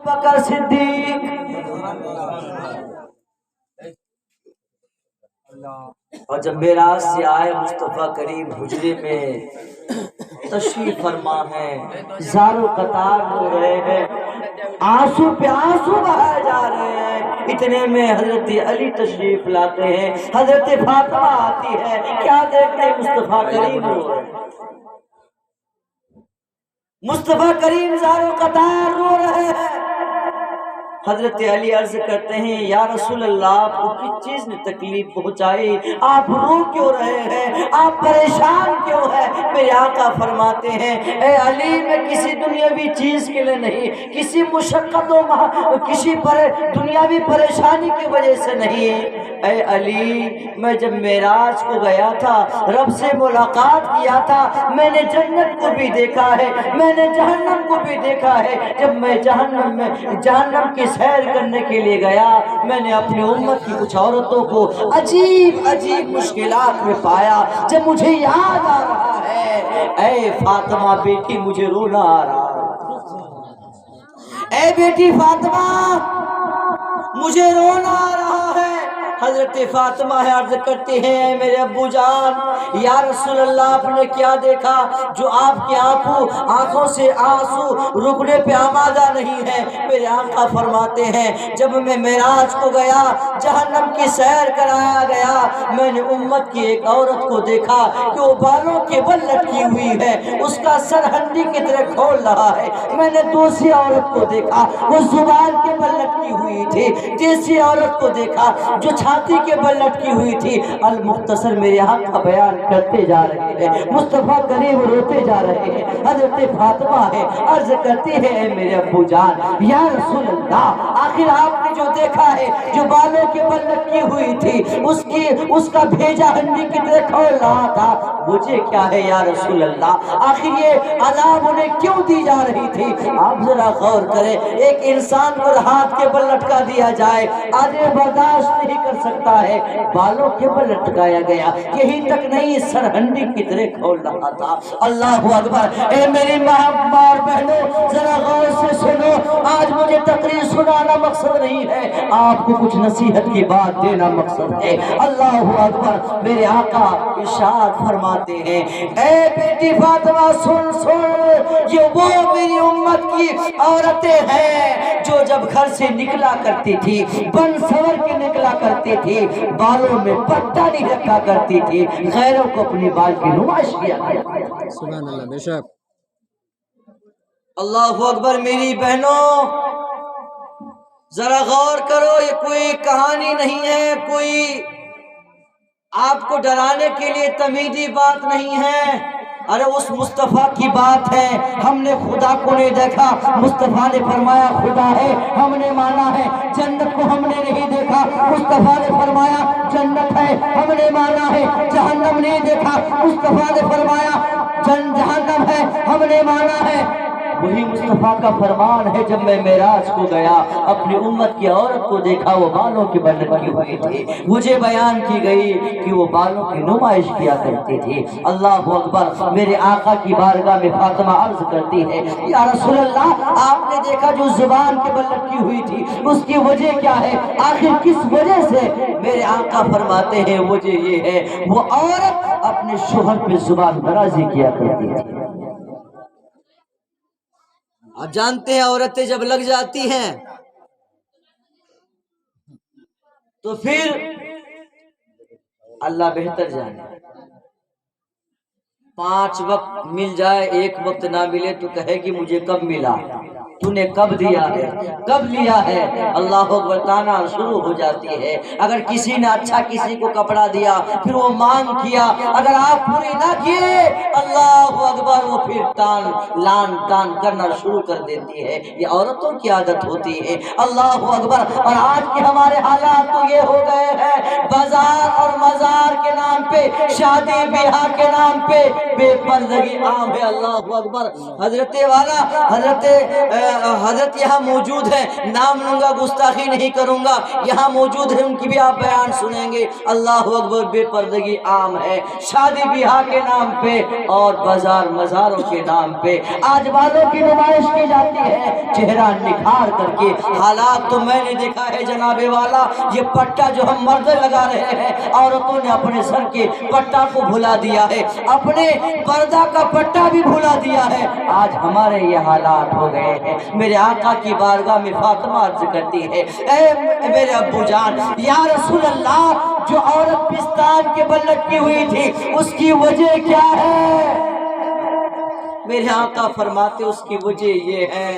بکر صدیق اور جب معراج سے آئے مصطفیٰ کریم حجرے میں تشریف فرما ہے، زارو قطار ہو رہے ہیں، آنسو پہ آنسو بہائے جا رہے ہیں، اتنے میں حضرت علی تشریف لاتے ہیں، حضرت فاطمہ آتی ہے، کیا دیکھتے ہیں مصطفیٰ کریم رو رہے ہیں، مصطفیٰ کریم زارو قطار رو رہے ہیں۔ حضرت علی عرض کرتے ہیں یا رسول اللہ آپ کو کس چیز نے تکلیف پہنچائی، آپ رو کیوں رہے ہیں، آپ پریشان کیوں ہیں؟ میرے آقا فرماتے ہیں اے علی میں کسی دنیاوی چیز کے لیے نہیں، کسی مشقت و کسی دنیاوی پریشانی کی وجہ سے نہیں، اے علی میں جب معراج کو گیا تھا، رب سے ملاقات کیا تھا، میں نے جنت کو بھی دیکھا ہے، میں نے جہنم کو بھی دیکھا ہے، جب میں جہنم کی سیر کرنے کے لیے گیا، میں نے اپنی امت کی کچھ عورتوں کو عجیب عجیب مشکلات میں پایا، جب مجھے یاد آ رہا ہے اے فاطمہ بیٹی مجھے رونا آ رہا ہے، اے بیٹی فاطمہ مجھے رونا آ رہا ہے۔ حضرت فاطمہ عرض کرتے ہیں اے میرے ابو جان یا رسول اللہ آپ نے کیا دیکھا جو آپ کی آنکھوں سے آنسو رکنے پہ آمادہ نہیں ہے؟ میرے آقا فرماتے ہیں جب میں معراج کو گیا، جہنم کی سیر کرایا گیا، میں نے امت کی ایک عورت کو دیکھا کہ وہ بالوں کے بل لٹکی ہوئی ہے، اس کا سر ہنڈی کی طرح کھول رہا ہے۔ میں نے دوسری عورت کو دیکھا وہ زبان کے بل لٹکی ہوئی تھی، تیسری عورت کو دیکھا جو چھاتی کے بل لٹکی ہوئی تھی۔ المختصر میرے حق کا بیان کرتے جا رہے ہیں، مصطفیٰ کریم روتے جا رہے ہیں، حضرت فاطمہ ہے عرض کرتی ہے اے میرے ابو جان یا رسول اللہ آخر آپ نے جو دیکھا ہے جو بالوں کے بل لٹکی ہوئی تھی اس کا بھیجا ہنڈی کی طرح کھول رہا تھا، مجھے کیا ہے یا رسول اللہ؟ آخر یہ عذاب انہیں کیوں دی جا رہی تھی؟ آپ ذرا غور کریں، ایک انسان کو ہاتھ کے بل لٹکا دیا جائے آدمی برداشت نہیں کر سکتا ہے، بالوں کے بل لٹکایا گیا، یہی تک نہیں سر ہنڈی کی طرح کھول رہا تھا۔ اللہ اکبر۔ اے میری ماں بہنوں ذرا غور سے سنو، آج مجھے تقریر سنانا مقصد نہیں ہے، آپ کو کچھ نصیحت کی بات دینا مقصد ہے۔ اللہ اکبر۔ میرے آقا ارشاد فرماتے ہیں اے بیٹی فاطمہ سن یہ وہ میری امت کی عورتیں ہیں جو جب گھر سے نکلا کرتی تھی بن سور کے نکلا کرتی تھی، بالوں میں پٹا نہیں رکھا کرتی تھی، غیروں کو اپنی بال کی نمائش کیا کرتی تھی۔ سبحان اللہ، بے شک۔ اللہ اکبر۔ میری بہنوں ذرا غور کرو، یہ کوئی کہانی نہیں ہے، کوئی آپ کو ڈرانے کے لیے تمیزی بات نہیں ہے، ارے اس مصطفیٰ کی بات ہے۔ ہم نے خدا کو نہیں دیکھا، مصطفیٰ نے فرمایا خدا ہے، ہم نے مانا ہے۔ جنت کو ہم نے نہیں دیکھا، مصطفیٰ نے فرمایا جنت ہے، ہم نے مانا ہے۔ جہنم نہیں دیکھا، مصطفیٰ نے فرمایا جہنم ہے، ہم نے مانا ہے۔ وہی مصطفیٰ کا فرمان ہے، جب میں معراج کو گیا اپنی امت کی عورت کو دیکھا وہ بالوں کی بل لٹکی ہوئی تھی، مجھے بیان کی گئی کہ وہ بالوں کی نمائش کیا کرتی تھی۔ اللہ اکبر۔ میرے آقا کی بارگاہ میں فاطمہ عرض کرتی ہے یا رسول اللہ آپ نے دیکھا جو زبان کی بل لٹکی ہوئی تھی اس کی وجہ کیا ہے؟ آخر کس وجہ سے؟ میرے آقا فرماتے ہیں وجہ یہ ہے وہ عورت اپنے شوہر پہ زبان درازی کیا کرتی تھی۔ آپ جانتے ہیں عورتیں جب لگ جاتی ہیں تو پھر اللہ بہتر جانے، 5 وقت مل جائے 1 وقت نہ ملے تو کہے گی مجھے کب ملا، تو نے کب دیا ہے، کب لیا ہے۔ اللہ اکبر۔ تانا شروع ہو جاتی ہے۔ اگر کسی نے اچھا کسی کو کپڑا دیا پھر وہ مانگ کیا، اگر آپ پوری نہ کیے اللہ اکبر وہ پھر لان تان کرنا شروع کر دیتی ہے۔ یہ عورتوں کی عادت ہوتی ہے۔ اللہ اکبر۔ اور آج کے ہمارے حالات تو یہ ہو گئے ہیں بازار اور مزار کے نام پہ، شادی بیاہ کے نام پہ بے پردگی عام ہے۔ اللہ اکبر۔ حضرت حضرت یہاں موجود ہیں، نام لوں گا گستاخی نہیں کروں گا، یہاں موجود ہیں، ان کی بھی آپ بیان سنیں گے۔ اللہ اکبر، بے پردگی عام ہے شادی بیاہ کے نام پہ اور بازار مزاروں کے نام پہ، آج بالوں کی نمائش کی جاتی ہے چہرہ نکھار کر کے۔ حالات تو میں نے دیکھا ہے جناب والا، یہ پٹا جو ہم مرد لگا رہے ہیں، عورتوں نے اپنے سر کے پٹا کو بھلا دیا ہے، اپنے پردہ کا پٹا بھی بھلا دیا ہے۔ آج ہمارے یہ حالات ہو گئے ہیں۔ میرے آقا کی بارگاہ میں فاطمہ عرض کرتی ہے، اے میرے ابو جان، یا رسول اللہ، جو عورت پستان کے بل لٹکی ہوئی تھی اس کی وجہ کیا ہے؟ میرے آقا فرماتے اس کی وجہ یہ ہے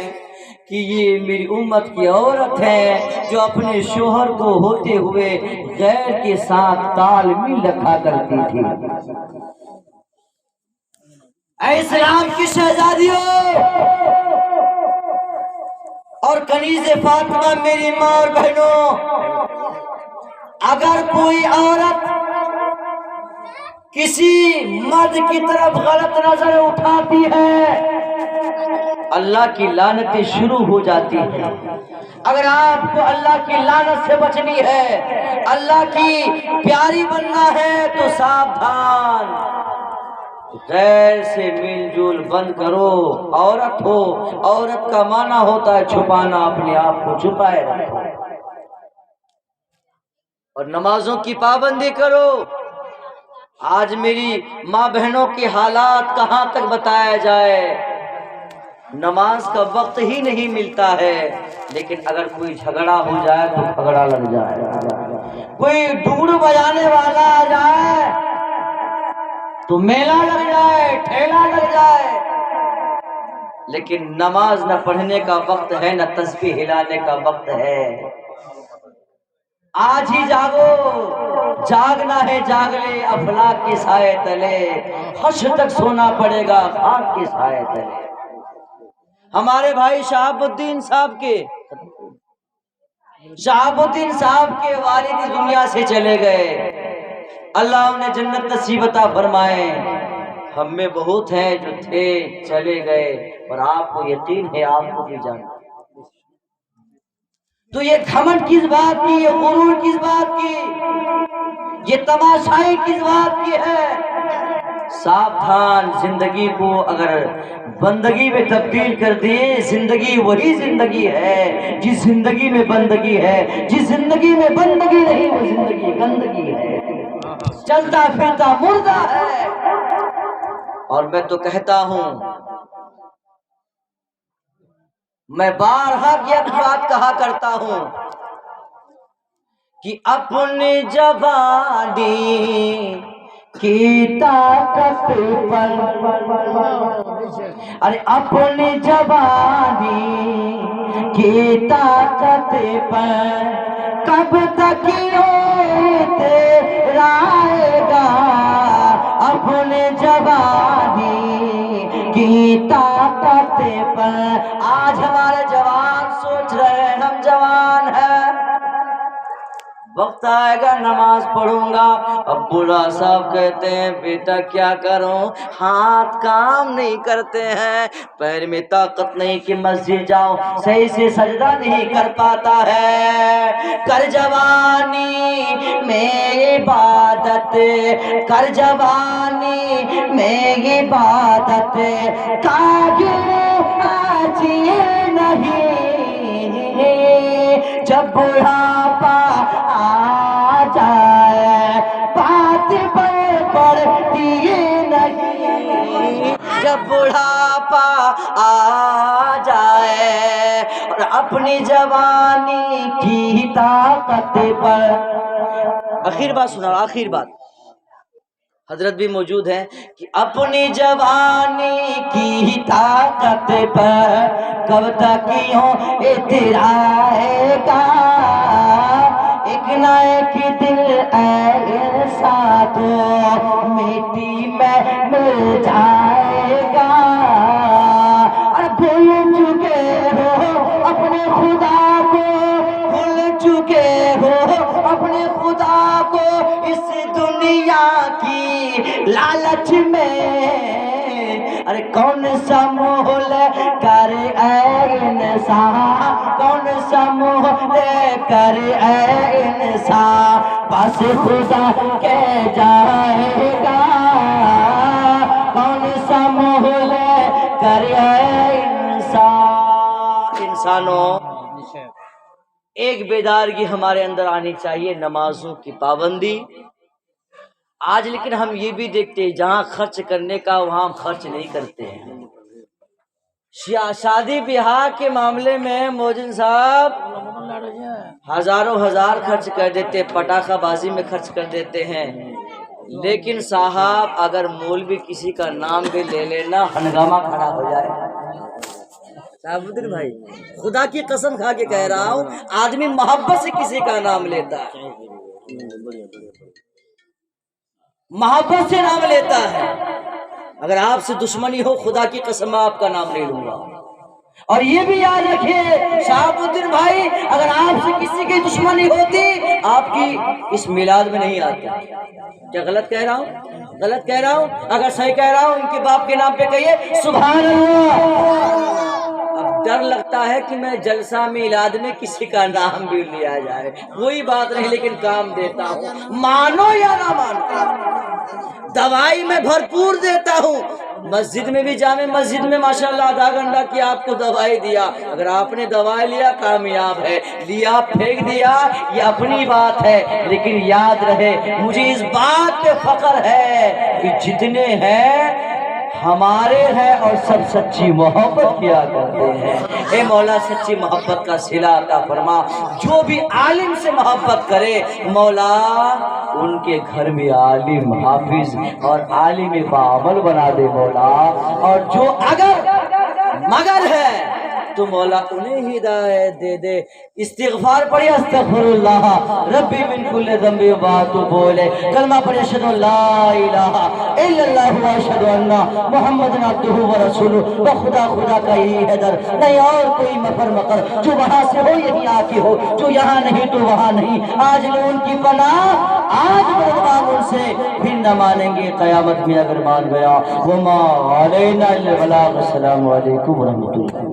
کہ یہ میری امت کی عورت ہے جو اپنے شوہر کو ہوتے ہوئے غیر کے ساتھ تال میل رکھا کرتی تھی۔ اے اسلام کی شہزادیوں اور کنیز فاطمہ، میری ماں اور بہنوں، اگر کوئی عورت کسی مرد کی طرف غلط نظر اٹھاتی ہے اللہ کی لعنتیں شروع ہو جاتی ہیں۔ اگر آپ کو اللہ کی لعنت سے بچنی ہے، اللہ کی پیاری بننا ہے تو ساودھان، غیر سے میل جول بند کرو۔ عورت ہو، عورت کا معنی ہوتا ہے چھپانا، اپنے آپ کو چھپائے رکھو، اور نمازوں کی پابندی کرو۔ آج میری ماں بہنوں کے حالات کہاں تک بتایا جائے، نماز کا وقت ہی نہیں ملتا ہے، لیکن اگر کوئی جھگڑا ہو جائے تو جھگڑا لگ جائے، کوئی ڈگڑو بجانے والا آ جائے تو میلہ لگ جائے، ٹھیلا لگ جائے، لیکن نماز نہ پڑھنے کا وقت ہے، نہ تسبیح ہلانے کا وقت ہے۔ آج ہی جاگو، جاگنا ہے جاگ لے افلاک کے سائے تلے، حشر تک سونا پڑے گا خاک کے سائے تلے۔ ہمارے بھائی شہاب الدین صاحب کے والد دنیا سے چلے گئے، اللہ انہیں جنت نصیب عطا فرمائے۔ ہم میں بہت ہیں جو تھے چلے گئے، اور آپ کو یقین ہے آپ کو بھی جانا، تو یہ گھمنڈ کس بات کی، یہ غرور کس بات کی، یہ تماشائی کس بات کی ہے؟ ساودھان، زندگی کو اگر بندگی میں تبدیل کر دیے، زندگی وہی زندگی ہے جس زندگی میں بندگی ہے، جس زندگی میں بندگی نہیں وہ زندگی گندگی ہے، چلتا پھرتا مردہ ہے۔ اور میں تو کہتا ہوں، میں بارہا کی ایک بات کہا کرتا ہوں کہ اپنی جوانی کی طاقت پر، ارے اپنی جوانی کی طاقت پر کب تک تیرا آئے گا، اپنی جوانی کی طاقت پر۔ آج ہمارے جوان سوچ رہے ہیں ہم جوان ہیں، وقت آئے گا نماز پڑھوں گا، اب بوڑھا صاحب کہتے ہیں بیٹا کیا کروں، ہاتھ کام نہیں کرتے ہیں، پیر میں طاقت نہیں کہ مسجد جاؤ، صحیح سے سجدہ نہیں کر پاتا ہے، کر جوانی میں عبادت، کر جوانی میں عبادت، کاجل آج یہ نہیں، جب بڑھاپا آ جائے بات پڑتی نہیں، جب بڑھاپا آ جائے اور اپنی جوانی کی طاقت پر۔ آخر بات سنا، آخر بات، حضرت بھی موجود ہیں کہ اپنی جوانی کی طاقت پر کب تک یوں اترائے گا، ایک نہ ایک دل ایسا تو مٹی میں مل جائے گا، اور بھول چکے ہو اپنے خدا کو، بھول چکے ہو اپنے خدا کو، اس دنیا کی لالچ میں ارے کون سا مول کر اے انسان، کون سا مول کر اے انسان، پاس خدا کے جائے گا، کون سا مول کر اے انسان۔ انسانوں، ایک بیدارگی ہمارے اندر آنی چاہیے، نمازوں کی پابندی۔ آج لیکن ہم یہ بھی دیکھتے ہیں جہاں خرچ کرنے کا وہاں خرچ نہیں کرتے ہیں۔ شادی بیاہ کے معاملے میں مؤذن صاحب ہزاروں ہزار خرچ کر دیتے، پٹاخہ بازی میں خرچ کر دیتے ہیں، لیکن صاحب اگر مولوی کسی کا نام بھی لے لینا ہنگامہ کھڑا ہو جائے۔ صاحب الدین بھائی خدا کی قسم کھا کے کہہ رہا ہوں، آدمی محبت سے کسی کا نام لیتا ہے، محبت سے نام لیتا ہے۔ اگر آپ سے دشمنی ہو خدا کی قسم آپ کا نام نہیں لوں گا۔ اور یہ بھی یاد رکھیے شہاب الدین بھائی، اگر آپ سے کسی کی دشمنی ہوتی آپ کی اس میلاد میں نہیں آتی۔ کیا غلط کہہ رہا ہوں؟ غلط کہہ رہا ہوں؟ اگر صحیح کہہ رہا ہوں ان کے باپ کے نام پہ کہیے سبحان اللہ۔ اب ڈر لگتا ہے کہ میں جلسہ میلاد میں کسی کا نام بھی لیا جائے، کوئی بات نہیں، لیکن کام دیتا ہوں، مانو یا نہ مانو۔ دوائی میں بھرپور دیتا ہوں، مسجد میں بھی جامع مسجد میں ماشاءاللہ آدھا گھنٹہ کی آپ کو دوائی دیا، اگر آپ نے دوائی لیا کامیاب ہے، لیا پھینک دیا یہ اپنی بات ہے، لیکن یاد رہے مجھے اس بات پہ فخر ہے کہ جتنے ہیں ہمارے ہیں اور سب سچی محبت کیا کرتے ہیں۔ اے مولا سچی محبت کا صلہ عطا فرما، جو بھی عالم سے محبت کرے مولا ان کے گھر میں عالم حافظ اور عالم باعمل بنا دے مولا، اور جو اگر مگر ہے تو مولا انہیں ہدایت دے دے۔ استغفار پڑھے استغفر اللہ ربی من کل ذنب واتوب الیہ، کلمہ پڑھے اشہد ان لا الہ الا اللہ واشہد ان محمد عبدہ ورسولہ۔ وہ خدا خدا کا ہی ہے در، نہیں اور کوئی مفر مقر، جو وہاں سے ہو یہی آ کے ہو، جو یہاں نہیں تو وہاں نہیں۔ آج لو ان کی پناہ، آج مردمان ان سے پھر نہ مانیں گے قیامت میں اگر مان گیا۔ وما علینا الا البلاغ۔ السلام علیکم ورحمۃ اللہ۔